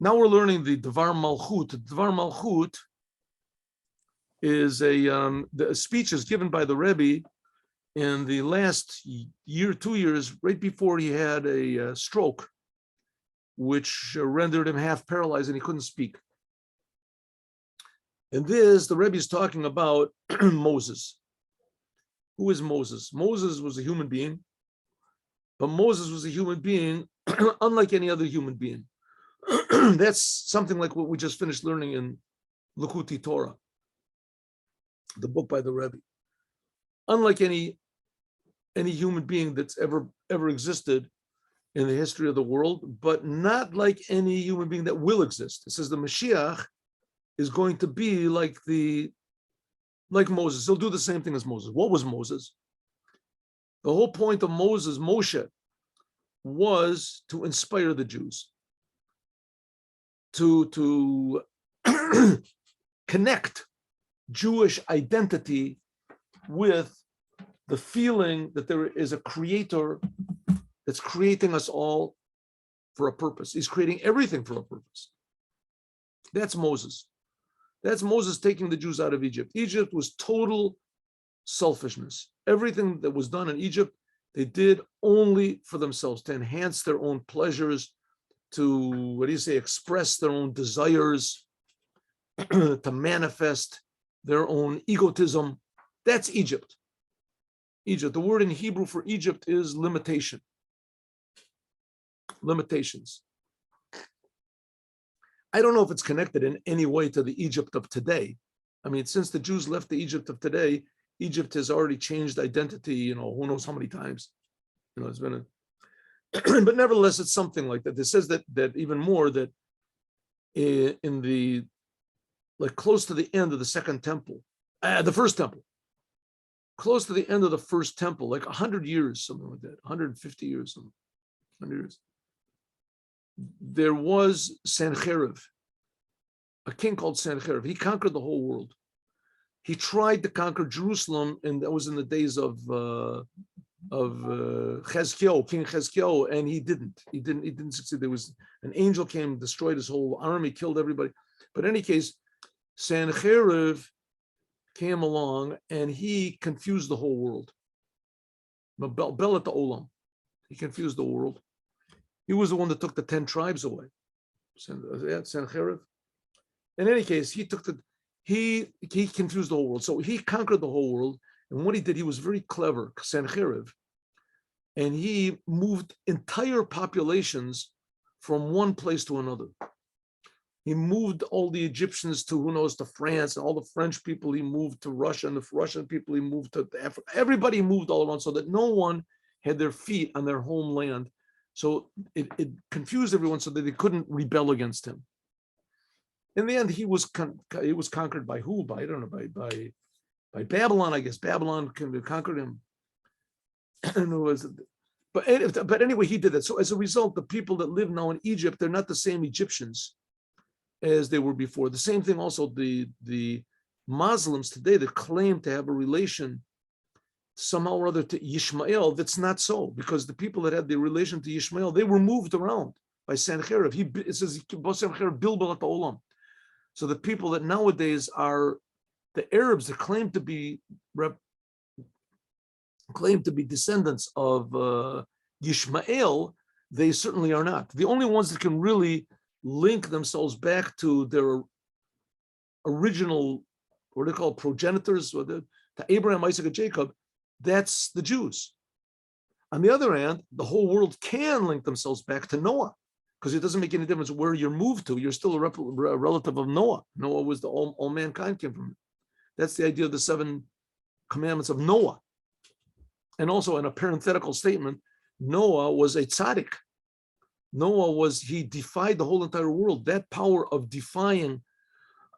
Now we're learning the Dvar Malchut. Dvar Malchut is the speech is given by the Rebbe in the last year, 2 years, right before he had a stroke, which rendered him half paralyzed and he couldn't speak. And this, the Rebbe is talking about Moses. Who is Moses? Moses was a human being, but Moses was a human being unlike any other human being. That's something like what we just finished learning in Likutei Torah, the book by the Rebbe. Unlike any human being that's ever existed in the history of the world, but not like any human being that will exist. It says the Moshiach is going to be like Moses. He'll do the same thing as Moses. What was Moses? The whole point of Moses, Moshe, was to inspire the Jews, to connect Jewish identity with the feeling that there is a creator that's creating us all for a purpose. He's creating everything for a purpose. That's Moses. That's Moses taking the Jews out of Egypt. Egypt was total selfishness. Everything that was done in Egypt, they did only for themselves, to enhance their own pleasures, to, express their own desires, to manifest their own egotism. That's Egypt. Egypt. The word in Hebrew for Egypt is limitation. Limitations. I don't know if it's connected in any way to the Egypt of today. I mean, since the Jews left the Egypt of today, Egypt has already changed identity, who knows how many times. It's been but nevertheless, it's something like that. It says that even more, that in the, like close to the end of the second temple, the first temple, close to the end of the first temple, like 100 years, something like that, 150 years, 100 years, there was Sennacherib, a king called Sennacherib. He conquered the whole world. He tried to conquer Jerusalem, and that was in the days of Chezkiah, King Chezkiah, and he didn't succeed. There was an angel came, destroyed his whole army, killed everybody. But in any case, Sennacherib came along and he confused the whole world. Belat Olam. He confused the world. He was the one that took the 10 tribes away. Sennacherib. In any case, he confused the whole world. So he conquered the whole world. And what he did, he was very clever, Sennacherib. And he moved entire populations from one place to another. He moved all the Egyptians to France, and all the French people he moved to Russia, and the Russian people he moved to Africa. Everybody moved all around so that no one had their feet on their homeland. So it confused everyone so that they couldn't rebel against him. In the end, he was conquered by who? I don't know, by Babylon, I guess. Babylon conquered him. But anyway, he did that. So as a result, the people that live now in Egypt, they're not the same Egyptians as they were before. The same thing also, the Muslims today that claim to have a relation somehow or other to Ishmael, that's not so, because the people that had the relation to Ishmael, they were moved around by Sennacherib. It says, Sennacherib bilbal olam. So the people that nowadays are the Arabs that claim to be descendants of Ishmael, they certainly are not. The only ones that can really link themselves back to their original, what do they call progenitors, to Abraham, Isaac, and Jacob, that's the Jews. On the other hand, the whole world can link themselves back to Noah, because it doesn't make any difference where you're moved to. You're still a relative of Noah. Noah was all mankind came from. That's the idea of the 7 commandments of Noah. And also, in a parenthetical statement, Noah was a tzaddik. He defied the whole entire world. That power of defying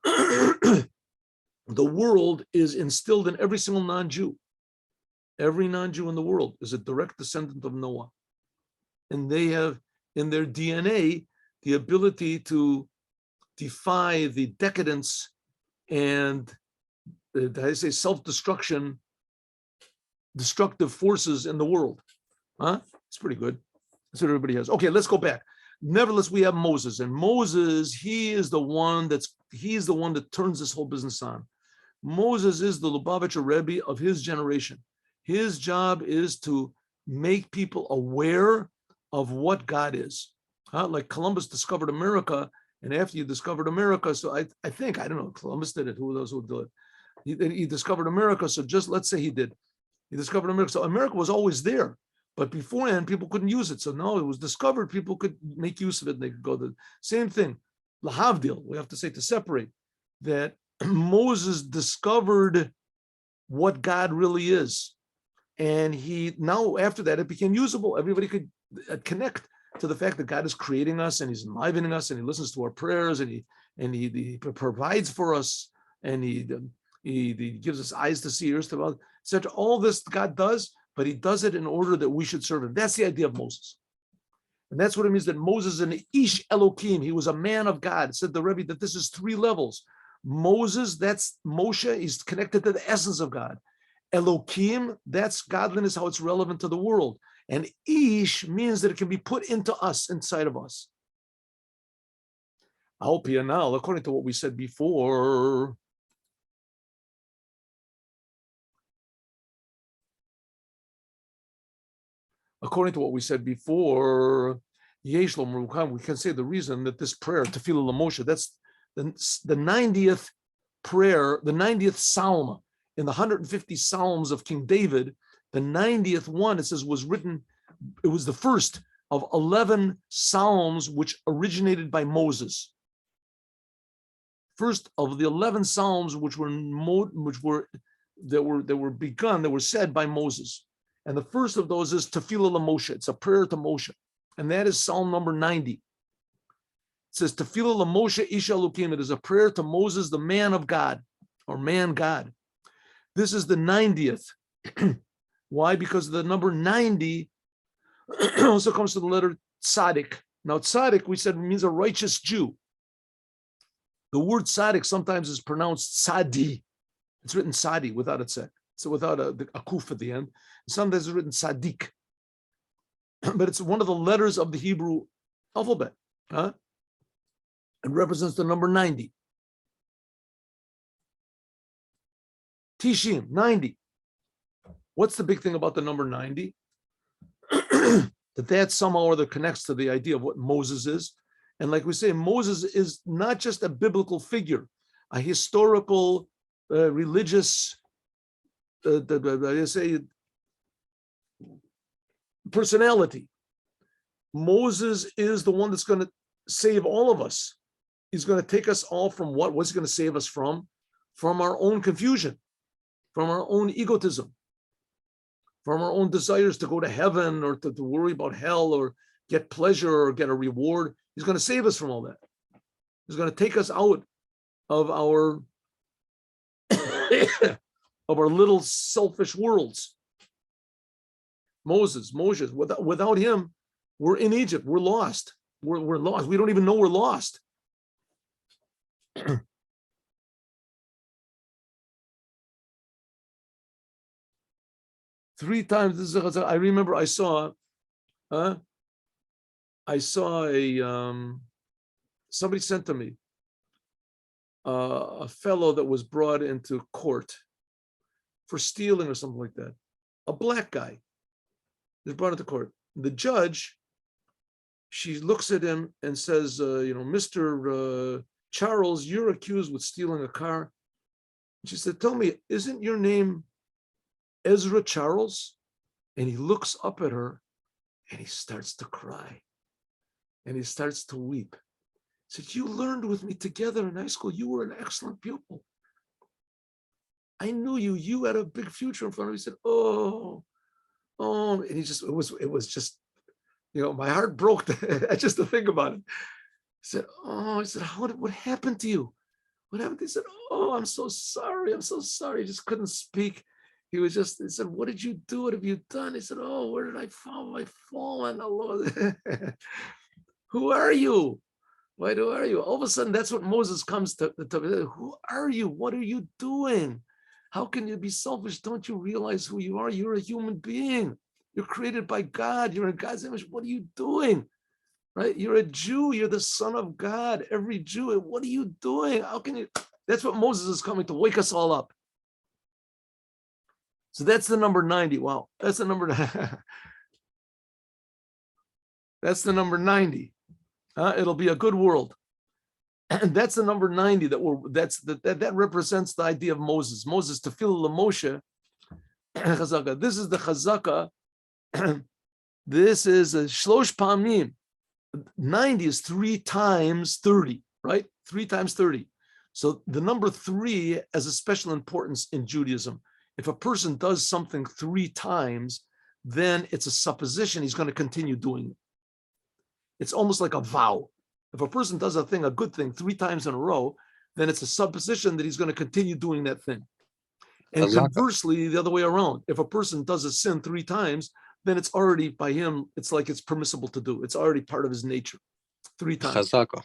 the world is instilled in every single non-Jew. Every non-Jew in the world is a direct descendant of Noah. And they have in their DNA the ability to defy the decadence and self-destruction, destructive forces in the world. It's pretty good. That's what everybody has. Okay, let's go back. Nevertheless, we have Moses, and Moses, he's the one that turns this whole business on. Moses is the Lubavitcher Rebbe of his generation. His job is to make people aware of what God is. Like Columbus discovered America, and after you discovered America, so I think, I don't know, Columbus did it. Who knows who did it? He discovered America, so just let's say he did. He discovered America. So America was always there, but beforehand, people couldn't use it. So now it was discovered, people could make use of it, and they could go to the same thing. Lahavdil, we have to say, to separate, that Moses discovered what God really is. And now after that, it became usable. Everybody could connect to the fact that God is creating us, and he's enlivening us, and he listens to our prayers, and he provides for us, and he gives us eyes to see, ears to, etc. All this God does, but he does it in order that we should serve him. That's the idea of Moses. And that's what it means that Moses is an Ish Elokim. He was a man of God. It said the Rebbe that this is 3 levels. Moses, that's Moshe, he's connected to the essence of God. Elokim, that's godliness, how it's relevant to the world. And Ish means that it can be put into us, inside of us. Now, according to what we said before, we can say the reason that this prayer, Tefillah L'Moshe, that's the 90th prayer, the 90th psalm in the 150 psalms of King David. The 90th one, it says, was written, it was the first of 11 psalms which originated by Moses. First of the 11 psalms which were begun, that were said by Moses. And the first of those is Tefillah L'Moshe. It's a prayer to Moshe. And that is Psalm number 90. It says, Tefillah L'Moshe Ish Elokim. It is a prayer to Moses, the man of God, or man God. This is the 90th. Why? Because the number 90 also comes to the letter tzaddik. Now, tzaddik, we said, means a righteous Jew. The word tzaddik sometimes is pronounced tzadi. It's written tzadi without a tzek. So without a kuf at the end. Sometimes it's written tzaddik. But it's one of the letters of the Hebrew alphabet. It represents the number 90. Tishim, 90. What's the big thing about the number 90? that somehow or other connects to the idea of what Moses is. And like we say, Moses is not just a biblical figure, a historical, religious, personality. Moses is the one that's going to save all of us. He's going to take us all from what? What's he going to save us from? From our own confusion, from our own egotism, from our own desires to go to heaven or to worry about hell or get pleasure or get a reward. He's going to save us from all that. He's going to take us out of our of our little selfish worlds. Moses, without him, we're in Egypt. We're lost. We're lost. We don't even know we're lost. 3 times. This is, I remember I saw a somebody sent to me a fellow that was brought into court for stealing or something like that. A black guy is brought into court. The judge, she looks at him and says, Mr. Charles, you're accused with stealing a car. She said, tell me, isn't your name Ezra Charles? And he looks up at her and he starts to cry and he starts to weep. He said, you learned with me together in high school. You were an excellent pupil. I knew you. You had a big future in front of you. He said, oh, and he just, it was just, my heart broke just to think about it. He said, oh, I said, what happened to you? What happened? He said, oh, I'm so sorry. I'm so sorry. He just couldn't speak. He said, what did you do? What have you done? He said, oh, where did I fall? I've fallen. Who are you? Who are you? All of a sudden, that's what Moses comes to. Who are you? What are you doing? How can you be selfish? Don't you realize who you are? You're a human being. You're created by God. You're in God's image. What are you doing? right? You're a Jew. You're the son of God. Every Jew. What are you doing? How can you? That's what Moses is coming to wake us all up. So that's the number 90. Wow, that's the number. That's the number 90. It'll be a good world. And that's the number 90 that represents the idea of Moses. Moses to fill the Moshe chazaka. This is the chazaka. This is a shlosh pamim. 90 is 3 times 30, right? 3 times 30. So the number 3 has a special importance in Judaism. If a person does something 3 times, then it's a supposition he's going to continue doing it. It's almost like a vow. If a person does a good thing 3 times in a row, then it's a supposition that he's going to continue doing that thing. And conversely, the other way around, if a person does a sin 3 times, then it's already by him, it's like it's permissible to do. It's already part of his nature. 3 times. Chazaka.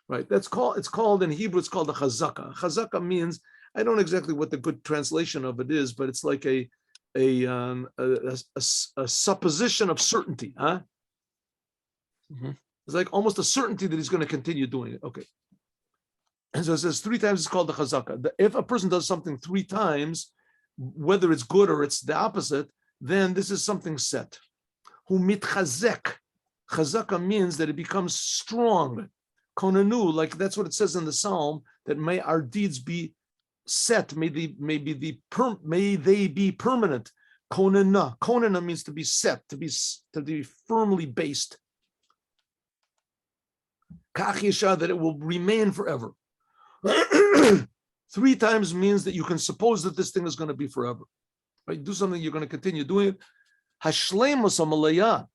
Right. It's called in Hebrew, it's called a chazaka. Chazaka means, I don't know exactly what the good translation of it is, but it's like a supposition of certainty. Huh? Mm-hmm. It's like almost a certainty that he's going to continue doing it. Okay. And so it says 3 times it's called the chazaka. If a person does something 3 times, whether it's good or it's the opposite, then this is something set. Hu mitchazek. Chazaka means that it becomes strong. Konanu, like that's what it says in the Psalm, that may our deeds be set, may they be permanent. Konana. Konana means to be set, to be firmly based. Kach yesha, that it will remain forever. 3 times means that you can suppose that this thing is going to be forever. Right? Do something, you're going to continue doing it. Hashleimus amalaya,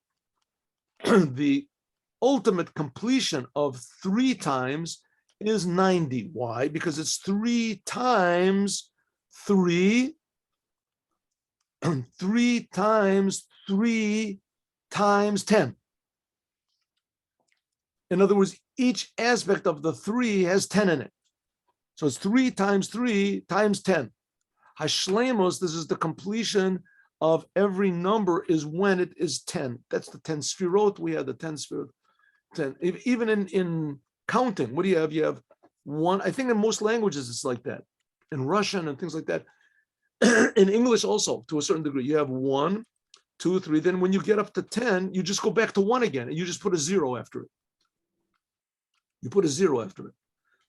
the ultimate completion of 3 times is 90. Why? Because it's 3 times 3, 3 times 3 times 10. In other words, each aspect of the 3 has 10 in it. So it's 3 times 3 times 10. Hashleimus, this is the completion of every number, is when it is 10. That's the 10 sfirot. We have the 10 sfirot. 10. Even in counting, what do you have? You have 1. I think in most languages it's like that. In Russian and things like that. In English also, to a certain degree, you have 1, 2, 3. Then when you get up to 10, you just go back to 1 again, and you just put a 0 after it. You put a 0 after it,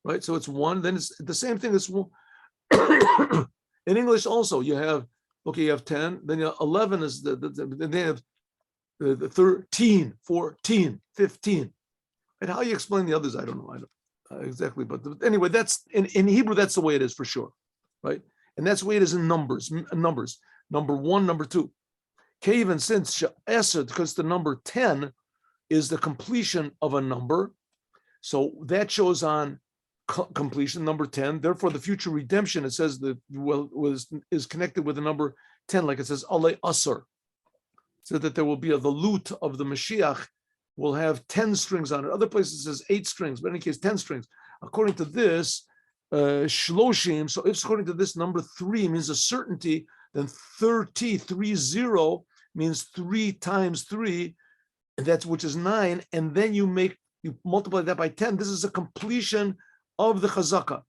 right? So it's 1. Then it's the same thing as 1. In English also, you have 10. Then you have 11 is then they have the 13, 14, 15. And how you explain the others, I don't know. I don't exactly, but anyway, that's in Hebrew. That's the way it is for sure, right? And that's the way it is in numbers. Number 1, number 2. Even since Esed, because the number 10 is the completion of a number, so that shows on completion, number 10. Therefore, the future redemption, it says that is connected with the number 10, like it says Alei Asar, so that there will be the lute of the Moshiach will have 10 strings on it. Other places it says 8 strings, but in any case, 10 strings. According to this, Shloshim, so if according to this, number 3 means a certainty, then 30 means 3 times 3, and that's which is 9, and then you multiply that by 10. This is a completion of the chazaka.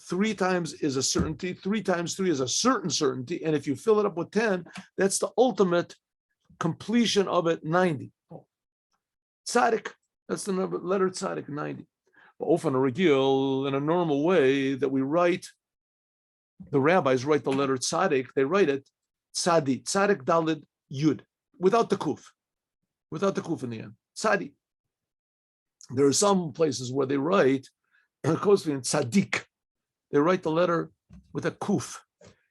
3 times is a certainty, 3 times 3 is a certain certainty, and if you fill it up with 10, that's the ultimate completion of it, 90. Tzadik, that's the number, letter tzadik, 90. But often a regil, in a normal way that we write, the rabbis write the letter tzadik, they write it tzadi, tzadik dalid yud, without the kuf in the end, tzadi. There are some places where they write, closely in tzadik, they write the letter with a kuf.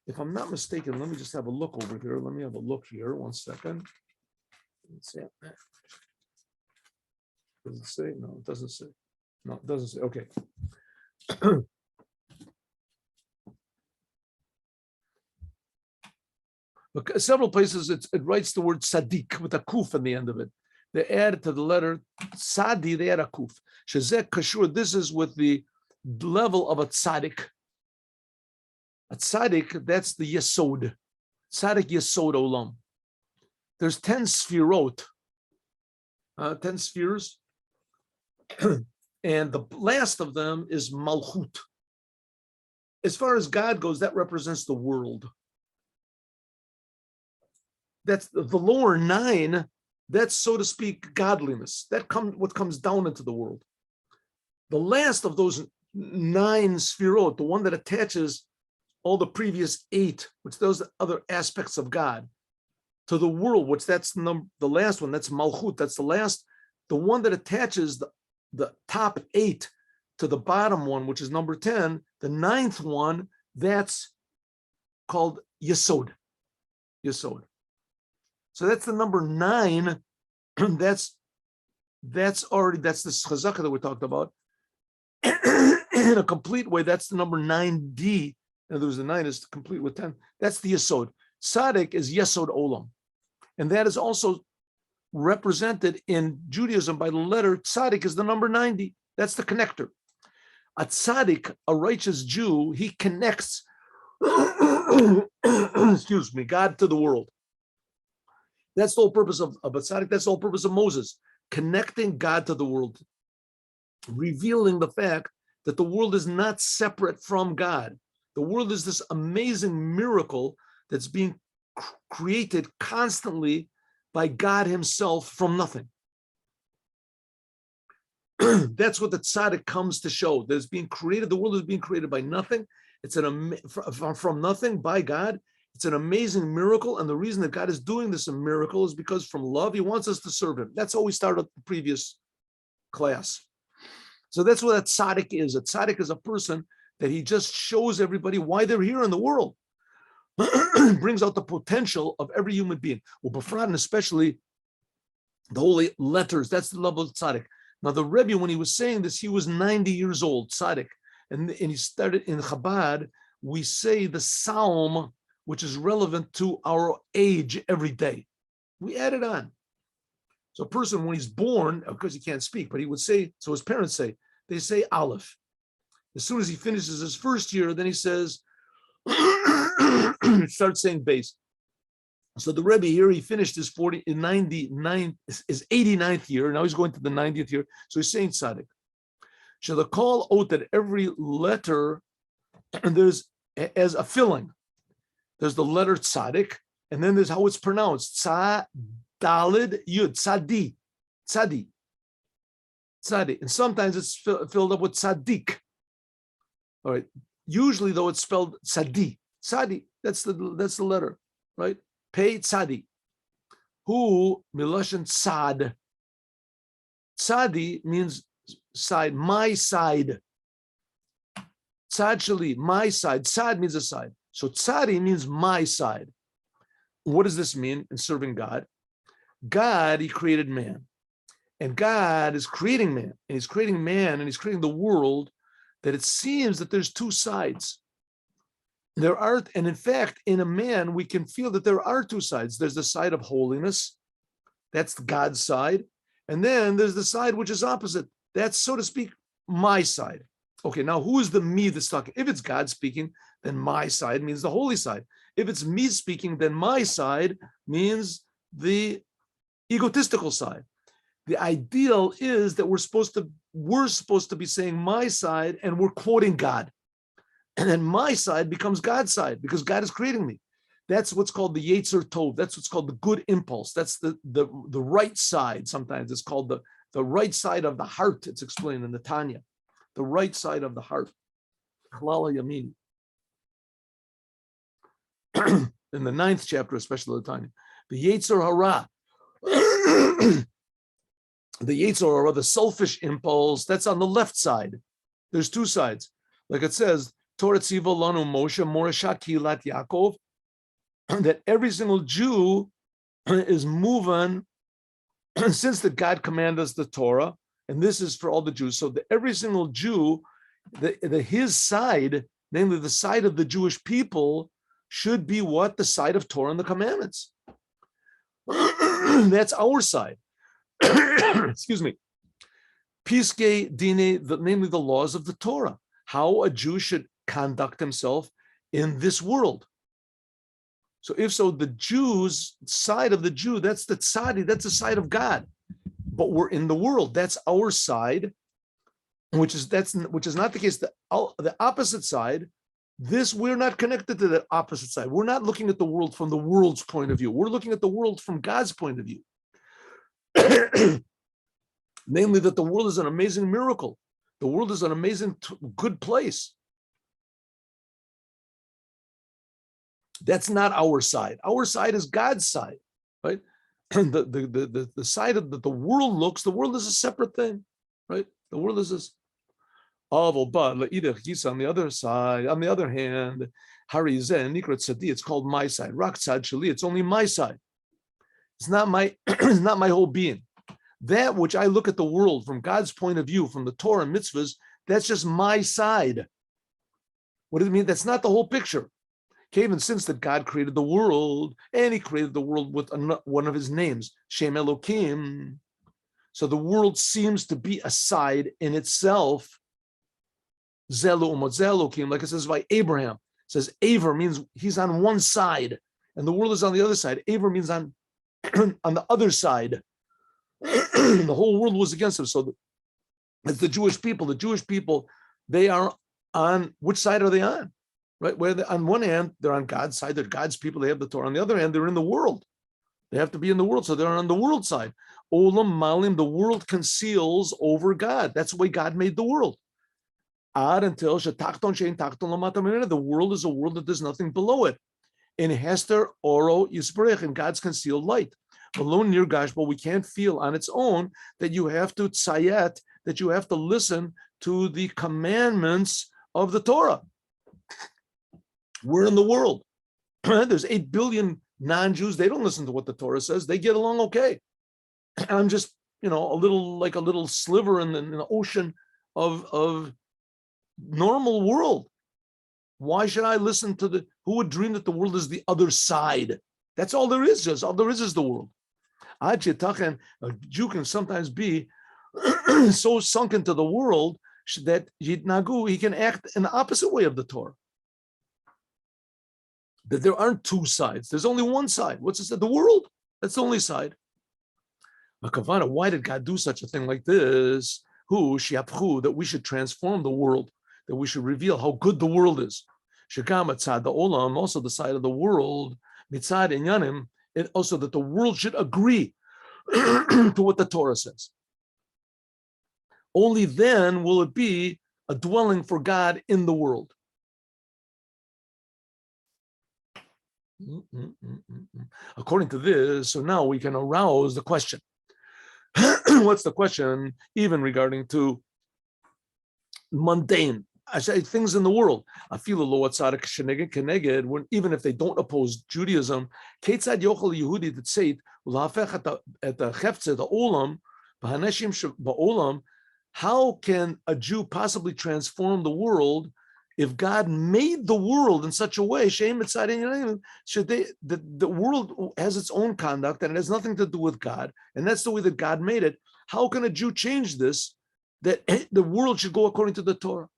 If I'm not mistaken, let me just have a look over here. Let me have a look here, 1 second. Let's see. Does it say? No, it doesn't say. No, it doesn't say. Okay. Look, several places it writes the word tzaddik with a kuf in the end of it. They add to the letter tzadi, they add a kuf. Shezek kashur, this is with the level of a tzaddik. A tzaddik, that's the yesod. Tzaddik yesod olam. There's 10 sfirot. 10 spheres. And the last of them is Malchut. As far as God goes, that represents the world. That's the lower 9. That's, so to speak, godliness. What comes down into the world. The last of those 9 sphirot, the one that attaches all the previous 8, which those are other aspects of God, to the world, which that's the last one, that's Malchut, that's the last, the one that attaches the top 8 to the bottom one, which is number 10, the 9th one, that's called Yesod. Yesod. So that's the number 9. that's the chazaka that we talked about. In a complete way, that's the number 9D. In other words, the 9 is complete with 10. That's the Yesod. Tzaddik is Yesod Olam. And that is also represented in Judaism by the letter Tzaddik is the number 90. That's the connector. A tzaddik, a righteous Jew, he connects, excuse me, God to the world. That's the whole purpose of a tzaddik. That's the whole purpose of Moses, connecting God to the world, revealing the fact that the world is not separate from God. The world is this amazing miracle that's being created constantly by God himself from nothing. That's what the tzaddik comes to show. That it's being created. The world is being created by nothing. It's from nothing by God. It's an amazing miracle. And the reason that God is doing this miracle is because from love, he wants us to serve him. That's how we started the previous class. So that's what a tzaddik is. A tzaddik is a person that he just shows everybody why they're here in the world. Brings out the potential of every human being. Well, Befrat, and especially the holy letters, that's the level of tzaddik. Now, the Rebbe, when he was saying this, he was 90 years old, tzaddik. And he started in Chabad, we say the psalm, which is relevant to our age every day. We add it on. So a person, when he's born, of course he can't speak, but he would say, so his parents say, they say Aleph. As soon as he finishes his first year, then he says, starts saying base. So the Rebbe here, he finished his 89th year. Now he's going to the 90th year. So he's saying tzaddik. So the call out that every letter, and there's as a filling. There's the letter tzaddik, and then there's how it's pronounced. Tzadalid yud, tzadi, tzadi, tzadi. And sometimes it's filled up with tzaddik. All right. Usually, though, it's spelled tzadi. Tzadi. That's the letter, right? Pei tzadi. Hu miloshen tzad. Tzadi means side, my side. Tzad shali, my side. Tzad means a side. So tzadi means my side. What does this mean in serving God? God, he created man. And God is creating man. And he's creating man and he's creating the world, that it seems that there's two sides. There are, and in fact, in a man, we can feel that there are two sides. There's the side of holiness. That's God's side. And then there's the side which is opposite. That's, so to speak, my side. Okay, now who is the me that's talking? If it's God speaking, then my side means the holy side. If it's me speaking, then my side means the egotistical side. The ideal is that we're supposed to be saying my side, and we're quoting God. And then my side becomes God's side because God is creating me. That's what's called the Yetzer Tov. That's what's called the good impulse. That's the right side. Sometimes it's called the right side of the heart. It's explained in the Tanya. The right side of the heart. Chlala Yamin. In the 9th chapter, especially the Tanya. The Yetzer Hara. The Yetzer Hara, the selfish impulse, that's on the left side. There's two sides. Like it says, Torah Tziva Lanu Moshe Morasha Kilat Yaakov, that every single Jew is moving since that God commanded us the Torah, and this is for all the Jews. So every single Jew, his side, namely the side of the Jewish people, should be what? The side of Torah and the commandments. That's our side. Excuse me. Piske dine, namely the laws of the Torah, how a Jew should conduct himself in this world. So if so, the Jews, side of the Jew, that's the tzadi, that's the side of God. but we're in the world. That's our side, which is not the case. The opposite side, we're not connected to the opposite side. We're not looking at the world from the world's point of view. We're looking at the world from God's point of view. Namely, that the world is an amazing miracle. The world is an amazing, good place. That's not our side. Our side is God's side, right? And the side of the world looks, the world is a separate thing, right? The world is this. On the other side, on the other hand, it's called my side. It's only my side. It's not my it's not my whole being. That which I look at the world from God's point of view, from the Torah and mitzvahs, that's just my side. What does it mean? That's not the whole picture. Even since that God created the world, and he created the world with one of his names, Shem Elokim. So the world seems to be a side in itself. Zelu umot Elokim, like it says by Abraham. It says Aver means he's on one side, and the world is on the other side. Aver means on the other side. The whole world was against him. So it's the Jewish people, they are on, which side are they on? Right, where on one hand, they're on God's side, they're God's people, they have the Torah. On the other hand, they're in the world. They have to be in the world, so they're on the world side. Olam Malim, the world conceals over God. That's the way God made the world. Ad until the world is a world that there's nothing below it. In Hester Oro Yisberech, in God's concealed light. Alone near Gash, but we can't feel on its own that you have to tzayet, that you have to listen to the commandments of the Torah. We're in the world. There's 8 billion non-Jews. They don't listen to what the Torah says. They get along okay. I'm just, a little sliver in the ocean of normal world. Why should I listen to who would dream that the world is the other side? That's all there is. All there is the world. A Jew can sometimes be so sunk into the world that he can act in the opposite way of the Torah. That there aren't two sides. There's only one side. What's it? The world. That's the only side. Why did God do such a thing like this? That we should transform the world, that we should reveal how good the world is. The olam, also the side of the world, mitzad inyanim, and also that the world should agree to what the Torah says. Only then will it be a dwelling for God in the world. According to this, so now we can arouse the question. What's the question? Even regarding to mundane, I say things in the world. I feel when even if they don't oppose Judaism, Ketzad yochel Yehudi that say at the chefze the olam ba'olam. How can a Jew possibly transform the world if God made the world in such a way? The world has its own conduct and it has nothing to do with God, and that's the way that God made it. How can a Jew change this? That the world should go according to the Torah.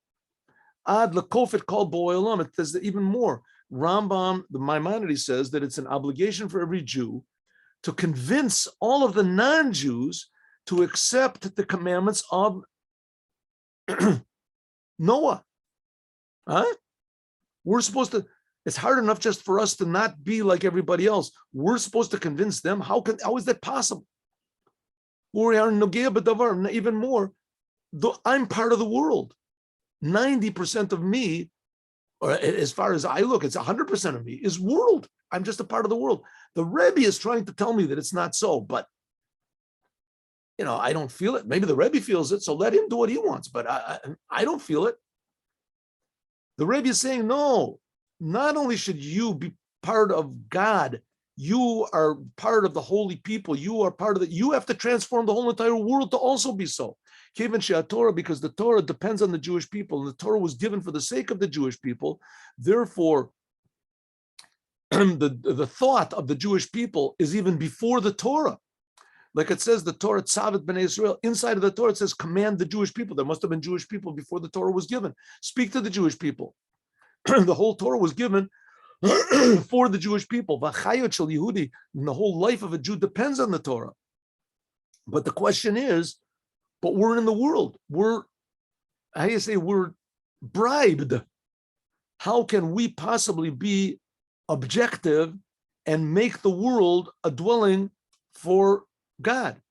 Ad lekofet called bo'olam. It says that even more. Rambam, the Maimonides, says that it's an obligation for every Jew to convince all of the non-Jews to accept the commandments of Noah. Huh? We're supposed to, it's hard enough just for us to not be like everybody else. We're supposed to convince them. How is that possible? We are nogea b'davar, even more. I'm part of the world. 90% of me, or as far as I look, it's 100% of me, is world. I'm just a part of the world. The Rebbe is trying to tell me that it's not so, but I don't feel it. Maybe the Rebbe feels it, so let him do what he wants, but I don't feel it. The Rebbe is saying, no, not only should you be part of God, you are part of the holy people. You are part of it. You have to transform the whole entire world to also be so. Torah, because the Torah depends on the Jewish people, and the Torah was given for the sake of the Jewish people. Therefore, the thought of the Jewish people is even before the Torah. Like it says, the Torah, Tzavet B'nai Israel, inside of the Torah, it says, command the Jewish people. There must have been Jewish people before the Torah was given. Speak to the Jewish people. The whole Torah was given for the Jewish people. V'chayot shel Yehudi, and the whole life of a Jew depends on the Torah. But the question is, but we're in the world. We're bribed. How can we possibly be objective and make the world a dwelling for God?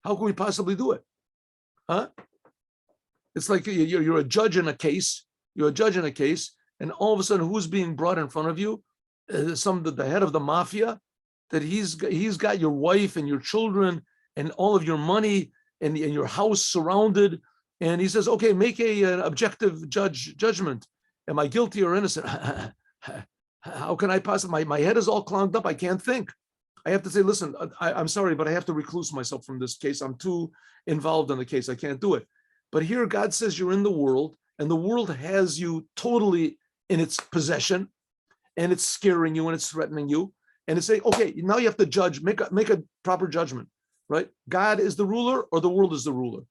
How can we possibly do it? Huh? It's like you're a judge in a case. You're a judge in a case, and all of a sudden, who's being brought in front of you? The head of the mafia. That he's got your wife and your children and all of your money and your house surrounded, and he says, "Okay, make an objective judgment. Am I guilty or innocent?" How can I possibly? My head is all clogged up. I can't think. I have to say, listen, I'm sorry, but I have to recluse myself from this case. I'm too involved in the case. I can't do it. But here God says you're in the world, and the world has you totally in its possession, and it's scaring you and it's threatening you. And it's saying, okay, now you have to judge, make a proper judgment, right? God is the ruler or the world is the ruler.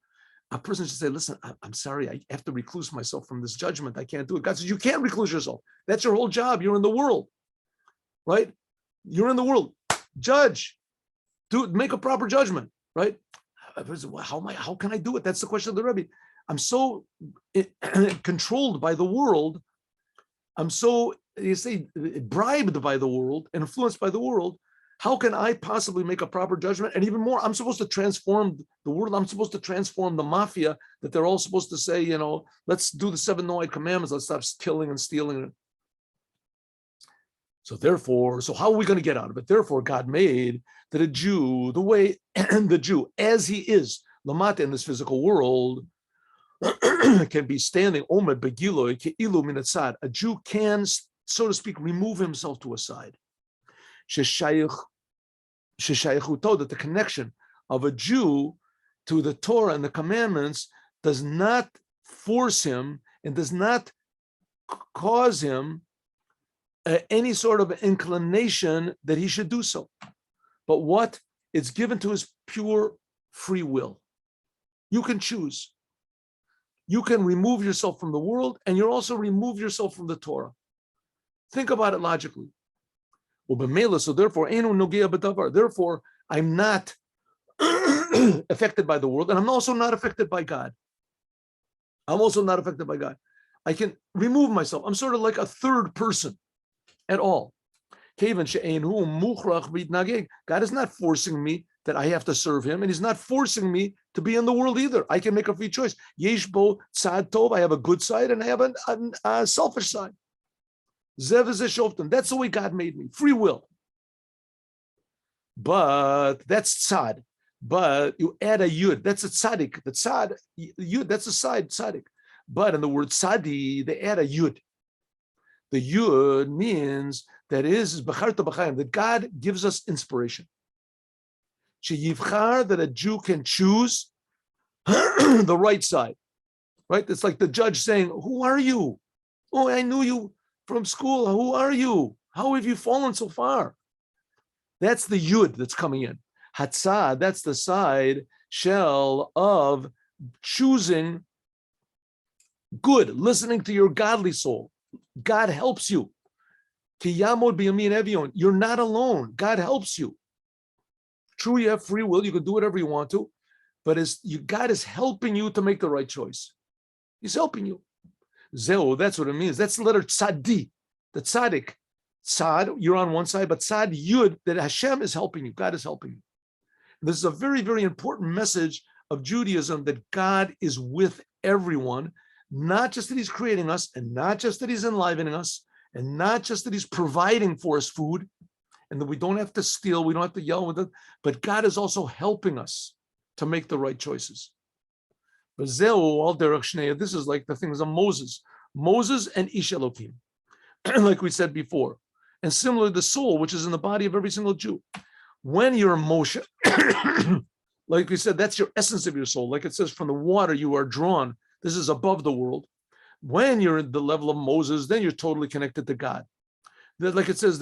A person should say, listen, I'm sorry, I have to recluse myself from this judgment. I can't do it. God says, you can't recluse yourself. That's your whole job. You're in the world, right? You're in the world. Judge, make a proper judgment, right? How can I do it? That's the question of the Rebbe. I'm so controlled by the world. I'm so, bribed by the world, influenced by the world. How can I possibly make a proper judgment? And even more, I'm supposed to transform the world. I'm supposed to transform the mafia, that they're all supposed to say, let's do the 7 Noahide commandments. Let's stop killing and stealing. So how are we going to get out of it? Therefore, God made that a Jew, the Jew, as he is, lamata in this physical world, can be standing, omed begiloi ke'ilu min hatzad. A Jew can, so to speak, remove himself to a side. That the connection of a Jew to the Torah and the commandments does not force him and does not cause him any sort of inclination that he should do so. But what? It's given to his pure free will. You can choose. You can remove yourself from the world, and you also remove yourself from the Torah. Think about it logically. So therefore, I'm not affected by the world, and I'm also not affected by God. I can remove myself. I'm sort of like a third person at all. God is not forcing me that I have to serve him, and he's not forcing me to be in the world either. I can make a free choice. Yeshbo tzad tov, I have a good side and I have a selfish side. That's the way God made me, free will. But that's tzad. But you add a yud, that's a tzaddik. The tzad, yud, that's a side, tzaddik. But in the word tzadi, they add a yud. The yud means that God gives us inspiration. That a Jew can choose the right side, right? It's like the judge saying, who are you? Oh, I knew you from school. Who are you? How have you fallen so far? That's the yud that's coming in. Hatzad, that's the side shell of choosing good, listening to your godly soul. God helps you. You're not alone. God helps you. True, you have free will. You can do whatever you want to, but God is helping you to make the right choice. He's helping you. Zeo, that's what it means. That's the letter tzadi, the tzaddik. Tzad, you're on one side, but tzad yud, that Hashem is helping you. God is helping you. This is a very, very important message of Judaism, that God is with everyone, not just that he's creating us, and not just that he's enlivening us, and not just that he's providing for us food, and that we don't have to steal, we don't have to yell with it, but God is also helping us to make the right choices. This is like the things of Moses and Ish Elokim, like we said before. And similarly, the soul, which is in the body of every single Jew. When you're Moshe, like we said, that's your essence of your soul. Like it says, from the water you are drawn. This is above the world. When you're at the level of Moses, then you're totally connected to God. Like it says,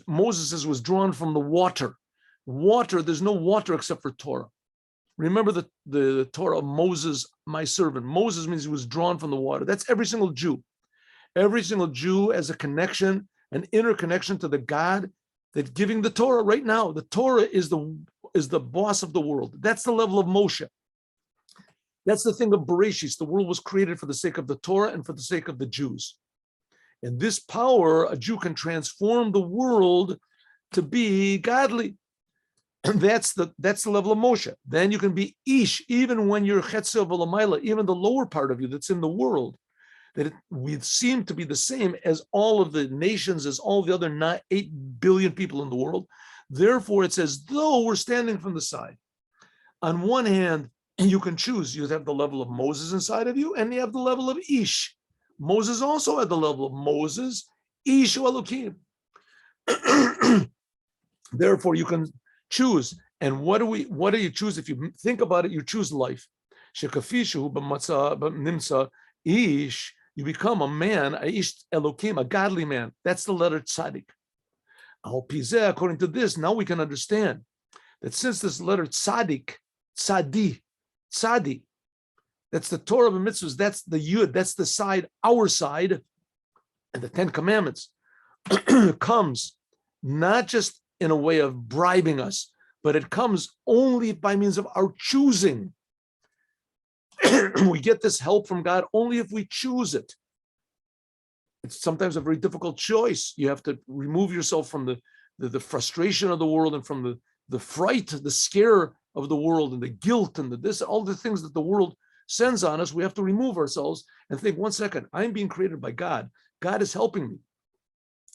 Moses was drawn from the water. There's no water except for Torah. Remember the Torah of Moses, my servant. Moses means he was drawn from the water. That's every single Jew. Every single Jew has a connection, an inner connection to the God that's giving the Torah right now. The Torah is is the boss of the world. That's the level of Moshe. That's the thing of Bereshis. The world was created for the sake of the Torah and for the sake of the Jews. And this power, a Jew can transform the world to be godly. And that's the level of Moshe. Then you can be Ish, even when you're Chetzel V'Lamayla, even the lower part of you that's in the world, that we seem to be the same as all of the nations, as all the other 8 billion people in the world. Therefore, it's as though we're standing from the side. On one hand, you can choose. You have the level of Moses inside of you, and you have the level of Ish. Moses also had the level of Moses, Ish Elokim. Therefore, you can choose. And what do you choose? If you think about it, you choose life. Shekafishu b'nimsa Ish. You become a man, Ish Elokim, a godly man. That's the letter Tzaddik. According to this, now we can understand that since this letter Tzaddik, Tzadi, that's the Torah of the mitzvahs, that's the Yud, that's the side, our side, and the 10 Commandments comes not just in a way of bribing us, but it comes only by means of our choosing. We get this help from God only if we choose it. It's sometimes a very difficult choice. You have to remove yourself from the frustration of the world and from the fright, the scare of the world and the guilt and all the things that the world sends on us. We have to remove ourselves and think, 1 second, I'm being created by God. God is helping me.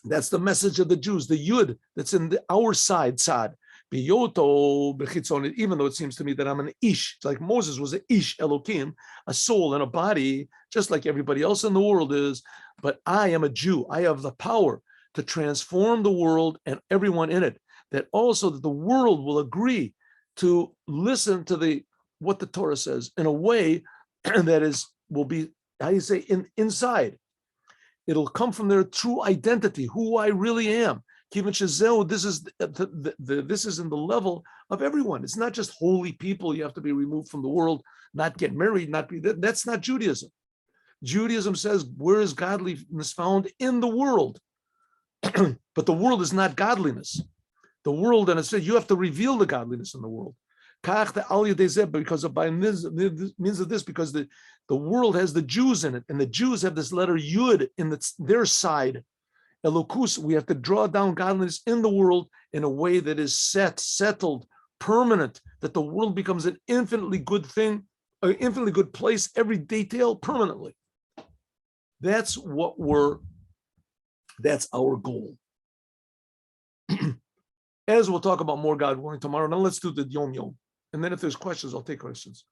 That's the message of the Jews, the Yud that's in our side, Tzad. Even though it seems to me that I'm an Ish, it's like Moses was an Ish Elokim, a soul and a body, just like everybody else in the world is. But I am a Jew. I have the power to transform the world and everyone in it. That also that the world will agree to listen to what the Torah says in a way that will be, how do you say, inside. It'll come from their true identity, who I really am. This is in the level of everyone. It's not just holy people. You have to be removed from the world, not get married, that's not Judaism. Judaism says, where is godliness found? In the world. But the world is not godliness. The world, and it says you have to reveal the godliness in the world. Because by means of this, because the world has the Jews in it, and the Jews have this letter Yud in their side. Elokus, we have to draw down godliness in the world in a way that is settled, permanent, that the world becomes an infinitely good thing, an infinitely good place, every detail permanently. That's our goal. As we'll talk about more, God willing, tomorrow. Now let's do the Yom Yom. And then if there's questions, I'll take questions.